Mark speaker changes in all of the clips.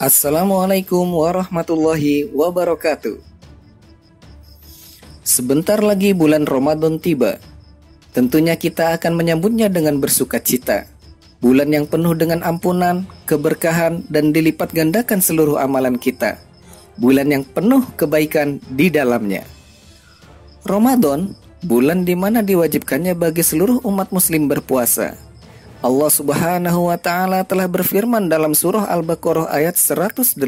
Speaker 1: Assalamualaikum warahmatullahi wabarakatuh. Sebentar lagi bulan Ramadan tiba. Tentunya kita akan menyambutnya dengan bersuka cita. Bulan yang penuh dengan ampunan, keberkahan, dan dilipat gandakan seluruh amalan kita. Bulan yang penuh kebaikan di dalamnya. Ramadan, bulan di mana diwajibkannya bagi seluruh umat muslim berpuasa. Allah Subhanahu wa Ta'ala telah berfirman dalam surah Al-Baqarah ayat 183.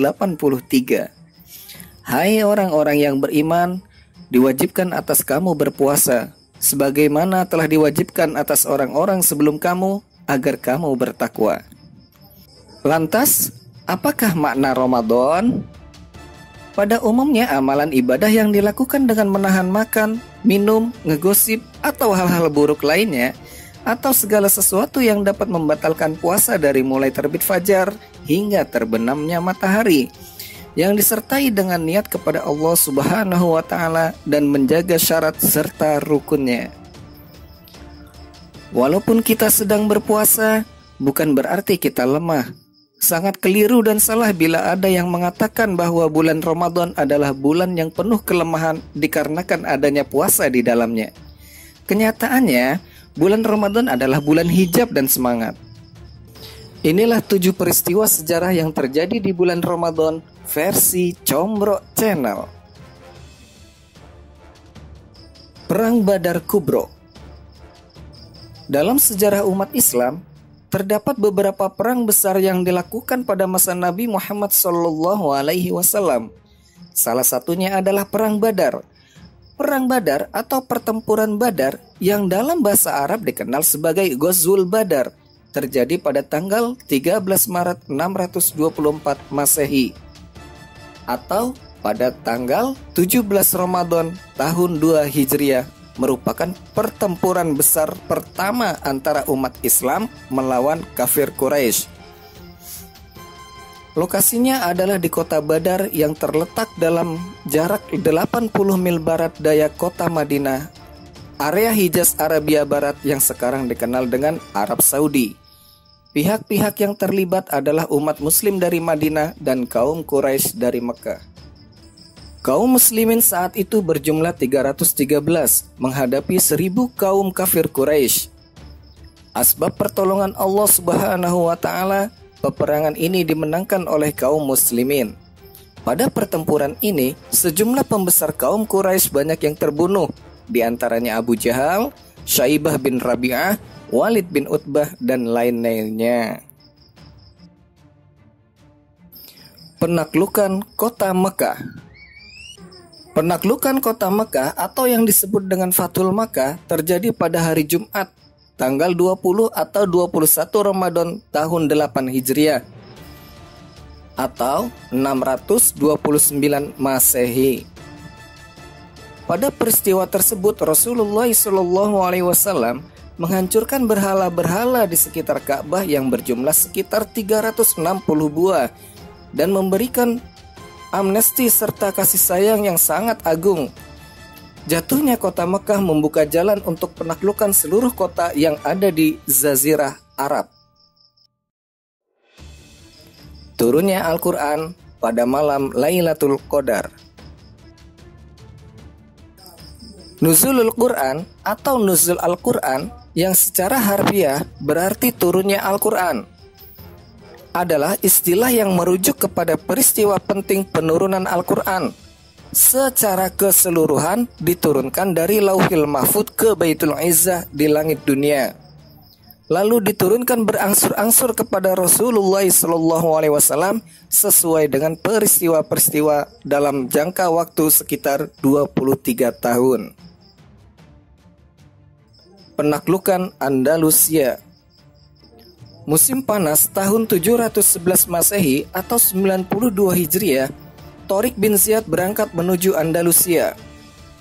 Speaker 1: Hai orang-orang yang beriman, diwajibkan atas kamu berpuasa, sebagaimana telah diwajibkan atas orang-orang sebelum kamu, agar kamu bertakwa. Lantas, apakah makna Ramadan? Pada umumnya amalan ibadah yang dilakukan dengan menahan makan, minum, ngegosip, atau hal-hal buruk lainnya, atau segala sesuatu yang dapat membatalkan puasa dari mulai terbit fajar hingga terbenamnya matahari, yang disertai dengan niat kepada Allah Subhanahu wa Ta'ala dan menjaga syarat serta rukunnya. Walaupun kita sedang berpuasa, bukan berarti kita lemah. Sangat keliru dan salah bila ada yang mengatakan bahwa bulan Ramadan adalah bulan yang penuh kelemahan dikarenakan adanya puasa di dalamnya. Kenyataannya, bulan Ramadan adalah bulan hijab dan semangat. Inilah 7 peristiwa sejarah yang terjadi di bulan Ramadan versi Combro Channel. Perang Badar Kubro. Dalam sejarah umat Islam, terdapat beberapa perang besar yang dilakukan pada masa Nabi Muhammad SAW. Salah satunya adalah Perang Badar. Perang Badar atau pertempuran Badar yang dalam bahasa Arab dikenal sebagai Ghazwul Badar terjadi pada tanggal 13 Maret 624 Masehi atau pada tanggal 17 Ramadan tahun 2 Hijriah, merupakan pertempuran besar pertama antara umat Islam melawan kafir Quraisy. Lokasinya adalah di kota Badar yang terletak dalam jarak 80 mil barat daya kota Madinah, area Hijaz Arabia Barat yang sekarang dikenal dengan Arab Saudi. Pihak-pihak yang terlibat adalah umat muslim dari Madinah dan kaum Quraisy dari Mekah. Kaum muslimin saat itu berjumlah 313 menghadapi 1000 kaum kafir Quraisy. Asbab pertolongan Allah Subhanahu wa Ta'ala, peperangan ini dimenangkan oleh kaum muslimin. Pada pertempuran ini, sejumlah pembesar kaum Quraisy banyak yang terbunuh, di antaranya Abu Jahal, Syaibah bin Rabi'ah, Walid bin Utbah, dan lain-lainnya. Penaklukan Kota Mekah. Penaklukan Kota Mekah atau yang disebut dengan Fathul Makkah terjadi pada hari Jumat, tanggal 20 atau 21 Ramadan tahun 8 Hijriah atau 629 Masehi. Pada peristiwa tersebut Rasulullah SAW menghancurkan berhala-berhala di sekitar Ka'bah yang berjumlah sekitar 360 buah dan memberikan amnesti serta kasih sayang yang sangat agung. Jatuhnya kota Mekah membuka jalan untuk penaklukan seluruh kota yang ada di Jazirah Arab. Turunnya Al-Quran pada malam Lailatul Qadar. Nuzulul Quran atau Nuzul Al-Quran yang secara harfiah berarti turunnya Al-Quran adalah istilah yang merujuk kepada peristiwa penting penurunan Al-Quran. Secara keseluruhan diturunkan dari Lauhil Mahfuz ke Baitul Izzah di langit dunia, lalu diturunkan berangsur-angsur kepada Rasulullah SAW sesuai dengan peristiwa-peristiwa dalam jangka waktu sekitar 23 tahun. Penaklukan Andalusia. Musim panas tahun 711 Masehi atau 92 Hijriah, Tharik bin Ziyad berangkat menuju Andalusia.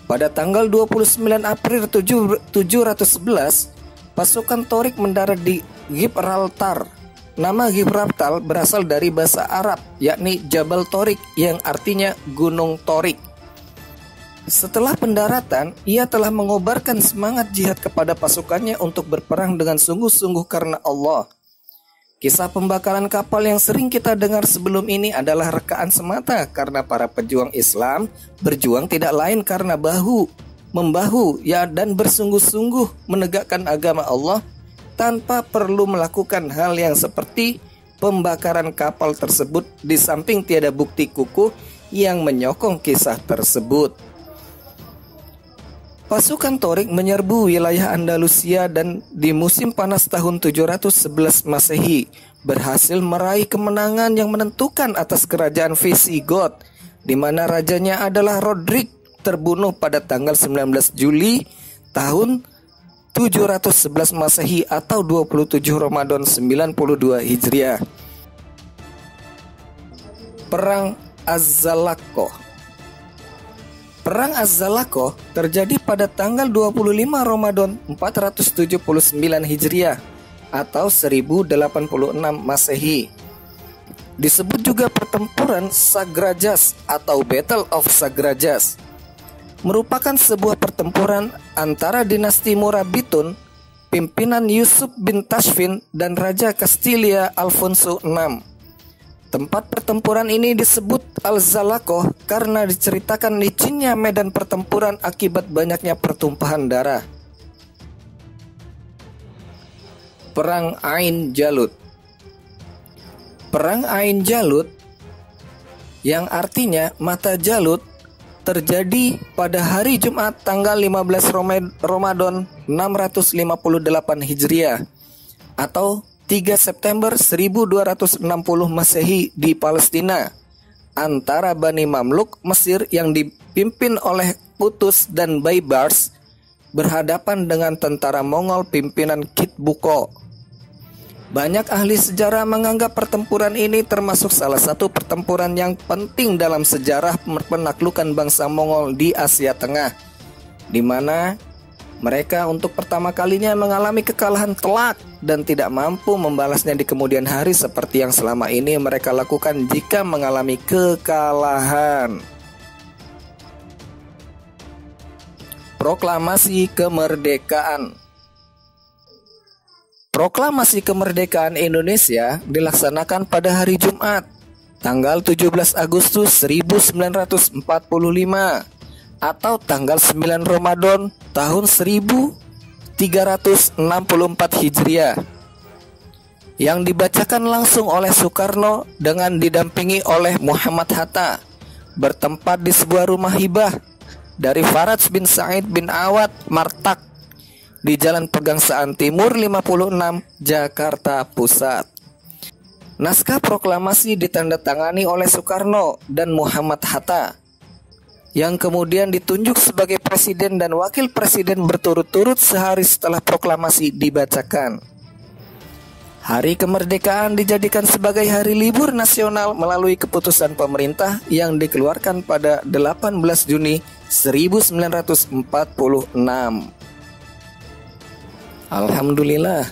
Speaker 1: Pada tanggal 29 April 711, pasukan Tharik mendarat di Gibraltar. Nama Gibraltar berasal dari bahasa Arab, yakni Jabal Tharik yang artinya Gunung Tharik. Setelah pendaratan, ia telah mengobarkan semangat jihad kepada pasukannya untuk berperang dengan sungguh-sungguh karena Allah. Kisah pembakaran kapal yang sering kita dengar sebelum ini adalah rekaan semata karena para pejuang Islam berjuang tidak lain karena membahu dan bersungguh-sungguh menegakkan agama Allah tanpa perlu melakukan hal yang seperti pembakaran kapal tersebut, di samping tiada bukti kukuh yang menyokong kisah tersebut. Pasukan Torik menyerbu wilayah Andalusia dan di musim panas tahun 711 Masehi berhasil meraih kemenangan yang menentukan atas kerajaan Visigoth, di mana rajanya adalah Rodrik, terbunuh pada tanggal 19 Juli tahun 711 Masehi atau 27 Ramadan 92 Hijriah. Perang Az-Zalakoh. Perang Az-Zalakoh terjadi pada tanggal 25 Ramadan 479 Hijriah atau 1086 Masehi. Disebut juga pertempuran Sagrajas atau Battle of Sagrajas. Merupakan sebuah pertempuran antara dinasti Murabitun, pimpinan Yusuf bin Tashfin, dan Raja Kastilia Alfonso VI. Tempat pertempuran ini disebut Al-Zalakoh karena diceritakan licinnya medan pertempuran akibat banyaknya pertumpahan darah. Perang Ain Jalut. Perang Ain Jalut, yang artinya mata Jalut, terjadi pada hari Jumat tanggal 15 Ramadan 658 Hijriah atau 3 September 1260 Masehi di Palestina antara Bani Mamluk Mesir yang dipimpin oleh Qutus dan Baybars berhadapan dengan tentara Mongol pimpinan Kit Buko. Banyak ahli sejarah menganggap pertempuran ini termasuk salah satu pertempuran yang penting dalam sejarah penaklukan bangsa Mongol di Asia Tengah, di mana mereka untuk pertama kalinya mengalami kekalahan telak dan tidak mampu membalasnya di kemudian hari seperti yang selama ini mereka lakukan jika mengalami kekalahan. Proklamasi Kemerdekaan. Proklamasi Kemerdekaan Indonesia dilaksanakan pada hari Jumat, tanggal 17 Agustus 1945 atau tanggal 9 Ramadan tahun 1364 Hijriah, yang dibacakan langsung oleh Soekarno dengan didampingi oleh Muhammad Hatta, bertempat di sebuah rumah hibah dari Faraj bin Said bin Awad Martak di Jalan Pegangsaan Timur 56, Jakarta Pusat. Naskah proklamasi ditandatangani oleh Soekarno dan Muhammad Hatta, yang kemudian ditunjuk sebagai presiden dan wakil presiden berturut-turut sehari setelah proklamasi dibacakan. Hari kemerdekaan dijadikan sebagai hari libur nasional melalui keputusan pemerintah yang dikeluarkan pada 18 Juni 1946. Alhamdulillah,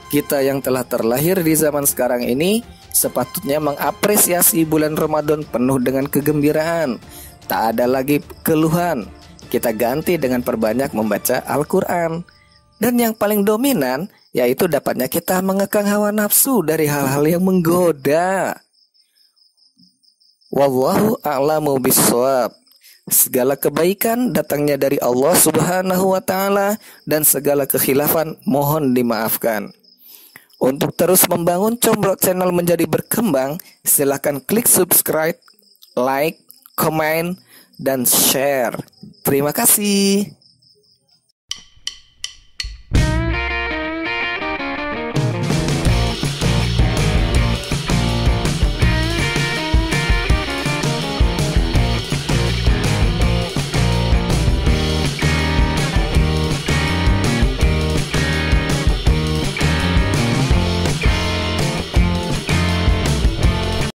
Speaker 1: kita yang telah terlahir di zaman sekarang ini sepatutnya mengapresiasi bulan Ramadan penuh dengan kegembiraan. Tak ada lagi keluhan. Kita ganti dengan perbanyak membaca Al-Quran. Dan yang paling dominan yaitu dapatnya kita mengekang hawa nafsu dari hal-hal yang menggoda. Wallahu a'lamu bissawab. Segala kebaikan datangnya dari Allah Subhanahu wa ta'ala, dan segala kekhilafan mohon dimaafkan. Untuk terus membangun Combrok Channel menjadi berkembang, silakan klik subscribe, like, komen, dan share. Terima kasih.